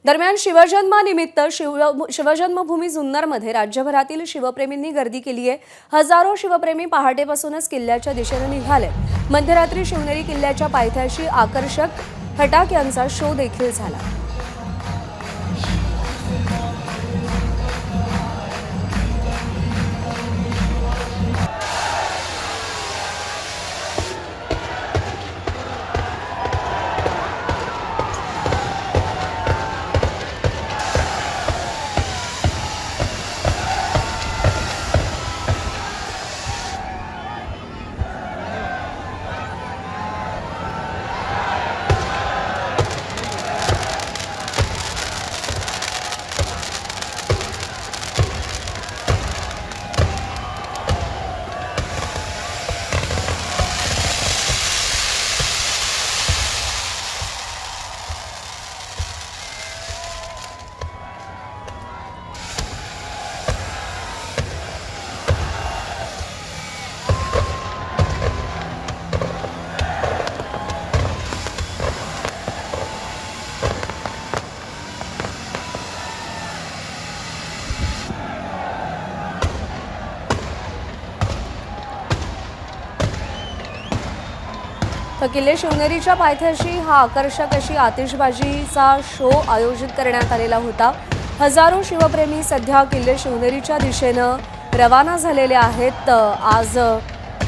दरम्यान शिवजन्मानिमित्त शिवजन्मभूमी जुन्नरमध्ये राज्यभरातील शिवप्रेमींनी गर्दी केली आहे। हजारो शिवप्रेमी पहाटेपासूनच किल्ल्याच्या दिशेने निघाले। मध्यरात्री शिवनेरी किल्ल्याच्या पायथ्याशी आकर्षक फटाक्यांचा शो देखील झाला। तर किल्ले शिवनेरीच्या पायथ्याशी हा आकर्षक अशी आतिषबाजीचा शो आयोजित करण्यात आलेला होता। हजारो शिवप्रेमी सध्या किल्ले शिवनेरीच्या दिशेने रवाना झालेले आहेत। आज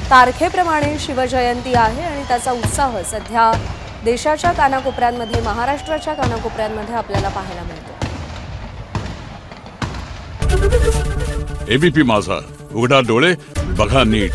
तारखेप्रमाणे शिवजयंती आहे आणि त्याचा उत्साह सध्या देशाच्या कानाकोपऱ्यांमध्ये, महाराष्ट्राच्या कानाकोपऱ्यांमध्ये आपल्याला पाहायला मिळतो। एबीपी माझा, उघडा डोळे बघा नीट।